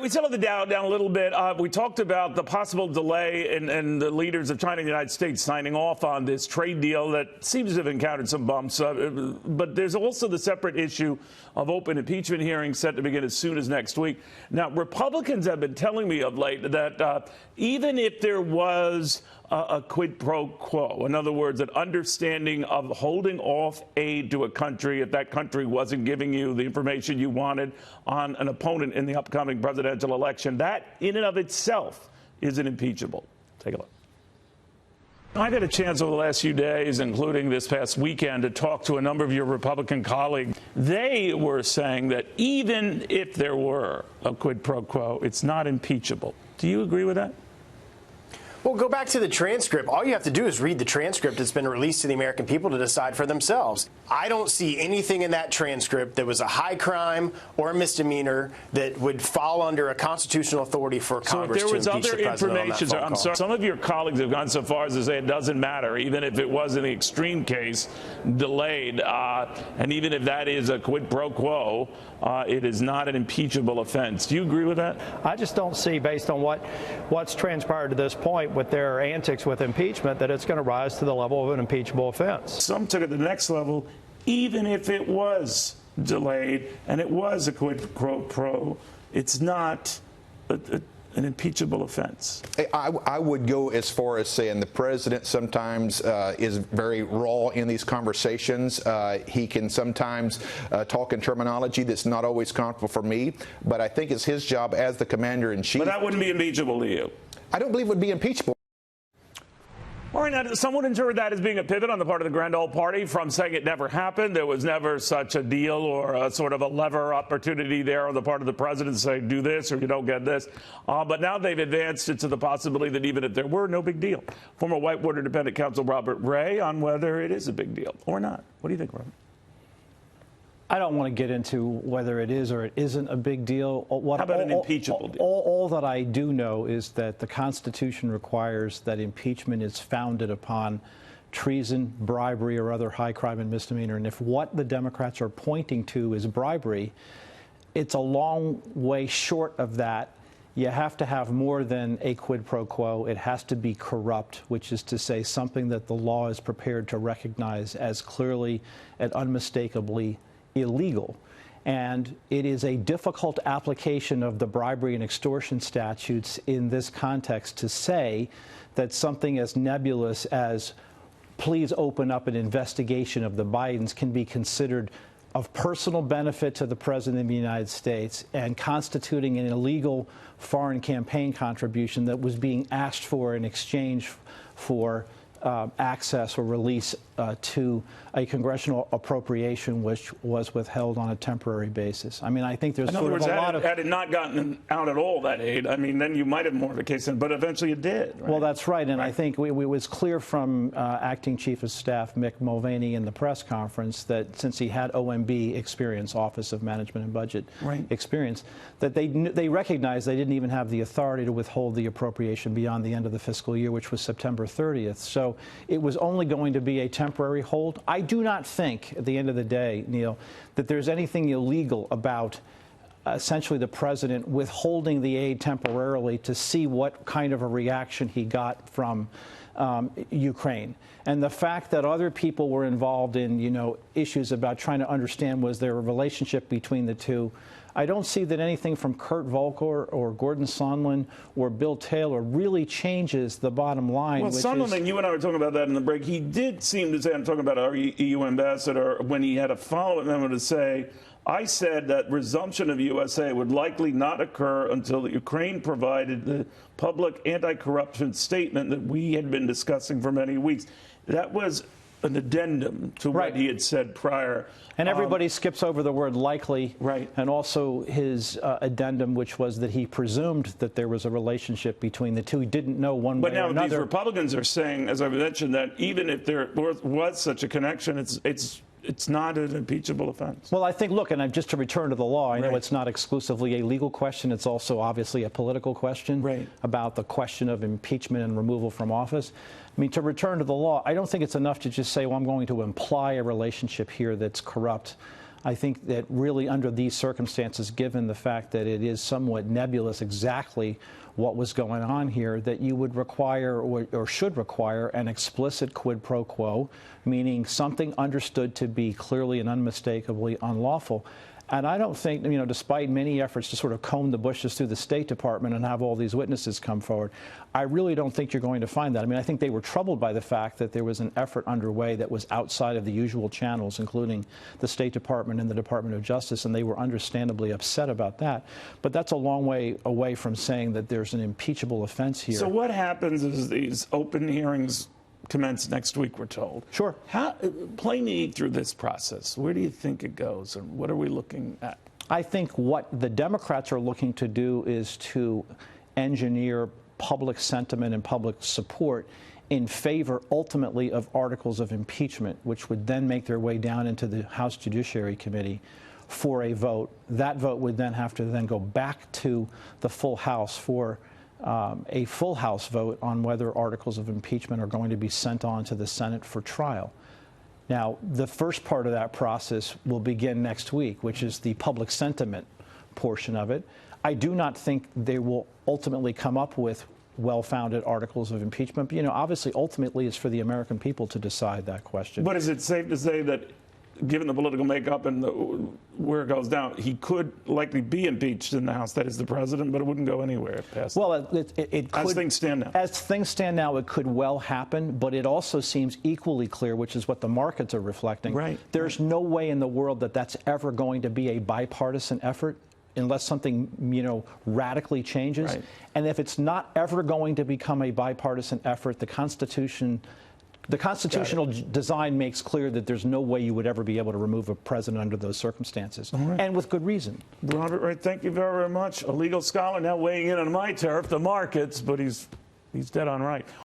right, we settled it down a little bit. We talked about the possible delay in the leaders of China and the United States signing off on this trade deal that seems to have encountered some bumps. But there's also the separate issue of open impeachment hearings set to begin as soon as next week. Now, Republicans have been telling me of late that even if there was a quid pro quo, in other words, an understanding of holding off aid to a country if that country wasn't giving you the information you wanted on an opponent in the upcoming presidential election, that in and of itself isn't impeachable. Take a look. I've had a chance over the last few days, including this past weekend, to talk to a number of your Republican colleagues. They were saying that even if there were a quid pro quo, it's not impeachable. Do you agree with that? Well, go back to the transcript. All you have to do is read the transcript that's been released to the American people to decide for themselves. I don't see anything in that transcript that was a high crime or a misdemeanor that would fall under a constitutional authority for Congress to impeach the president on that phone call. So if there was other information, I'm sorry, some of your colleagues have gone so far as to say it doesn't matter, even if it was in the extreme case delayed, and even if that is a quid pro quo, it is not an impeachable offense. Do you agree with that? I just don't see, based on what's transpired to this point with their antics with impeachment, that it's going to rise to the level of an impeachable offense. Some took it to the next level, even if it was delayed and it was a quid pro quo, it's not an impeachable offense. I would go as far as saying the president sometimes is very raw in these conversations. He can sometimes talk in terminology that's not always comfortable for me, but I think it's his job as the commander-in-chief. But that wouldn't be impeachable to you? I don't believe it would be impeachable. All right, now, someone interpreted that as being a pivot on the part of the Grand Old Party from saying it never happened. There was never such a deal or a sort of a lever opportunity there on the part of the president to say, do this or you don't get this. But now they've advanced it to the possibility that even if there were, no big deal. Former Whitewater independent counsel Robert Ray on whether it is a big deal or not. What do you think, Robert? I don't want to get into whether it is or it isn't a big deal. How about an impeachable deal? All that I do know is that the Constitution requires that impeachment is founded upon treason, bribery, or other high crime and misdemeanor. And if what the Democrats are pointing to is bribery, it's a long way short of that. You have to have more than a quid pro quo. It has to be corrupt, which is to say something that the law is prepared to recognize as clearly and unmistakably illegal. And it is a difficult application of the bribery and extortion statutes in this context to say that something as nebulous as please open up an investigation of the Bidens can be considered of personal benefit to the President of the United States and constituting an illegal foreign campaign contribution that was being asked for in exchange for access or release to a congressional appropriation which was withheld on a temporary basis. I mean, I think there's sort of a lot of... Had it not gotten out at all, that aid, I mean, then you might have more of a case, but eventually it did. Right? Well, that's right. And I think it was clear from Acting Chief of Staff Mick Mulvaney in the press conference that since he had OMB experience, Office of Management and Budget experience, that they recognized they didn't even have the authority to withhold the appropriation beyond the end of the fiscal year, which was September 30th. So it was only going to be a temporary hold. I do not think, at the end of the day, Neil, that there's anything illegal about essentially the president withholding the aid temporarily to see what kind of a reaction he got from Ukraine. And the fact that other people were involved in, issues about trying to understand was there a relationship between the two, I don't see that anything from Kurt Volker or Gordon Sondland or Bill Taylor really changes the bottom line. Well, Sondland, you and I were talking about that in the break. He did seem to say, I'm talking about our EU ambassador, when he had a follow-up memo to say, I said that resumption of USA would likely not occur until Ukraine provided the public anti-corruption statement that we had been discussing for many weeks. That was an addendum to what he had said prior. And everybody skips over the word likely. Right. And also his addendum, which was that he presumed that there was a relationship between the two. He didn't know one way or another. But now these Republicans are saying, as I mentioned, that even if there was such a connection, it's not an impeachable offense. Well, I think, look, and just to return to the law, I know it's not exclusively a legal question. It's also obviously a political question about the question of impeachment and removal from office. I mean, to return to the law, I don't think it's enough to just say, well, I'm going to imply a relationship here that's corrupt. I think that really under these circumstances, given the fact that it is somewhat nebulous exactly what was going on here, that you would require or should require an explicit quid pro quo, meaning something understood to be clearly and unmistakably unlawful. And I don't think, despite many efforts to sort of comb the bushes through the State Department and have all these witnesses come forward, I really don't think you're going to find that. I mean, I think they were troubled by the fact that there was an effort underway that was outside of the usual channels, including the State Department and the Department of Justice, and they were understandably upset about that. But that's a long way away from saying that there's an impeachable offense here. So what happens is these open hearings commence next week, we're told. Sure. Play me through this process. Where do you think it goes, and what are we looking at? I think what the Democrats are looking to do is to engineer public sentiment and public support in favor, ultimately, of articles of impeachment, which would then make their way down into the House Judiciary Committee for a vote. That vote would then have to then go back to the full House for a full House vote on whether articles of impeachment are going to be sent on to the Senate for trial. Now, the first part of that process will begin next week, which is the public sentiment portion of it. I do not think they will ultimately come up with well-founded articles of impeachment. But, obviously, ultimately, it's for the American people to decide that question. But is it safe to say that, given the political makeup and where it goes down, he could likely be impeached in the House, that is the president, but it wouldn't go anywhere past well, it could, as things stand now. As things stand now, it could well happen, but it also seems equally clear, which is what the markets are reflecting. Right. There's no way in the world that that's ever going to be a bipartisan effort unless something, radically changes. Right. And if it's not ever going to become a bipartisan effort, the constitutional design makes clear that there's no way you would ever be able to remove a president under those circumstances, and with good reason. Robert Wright, thank you very much. A legal scholar now weighing in on my turf, the markets, but he's dead on right.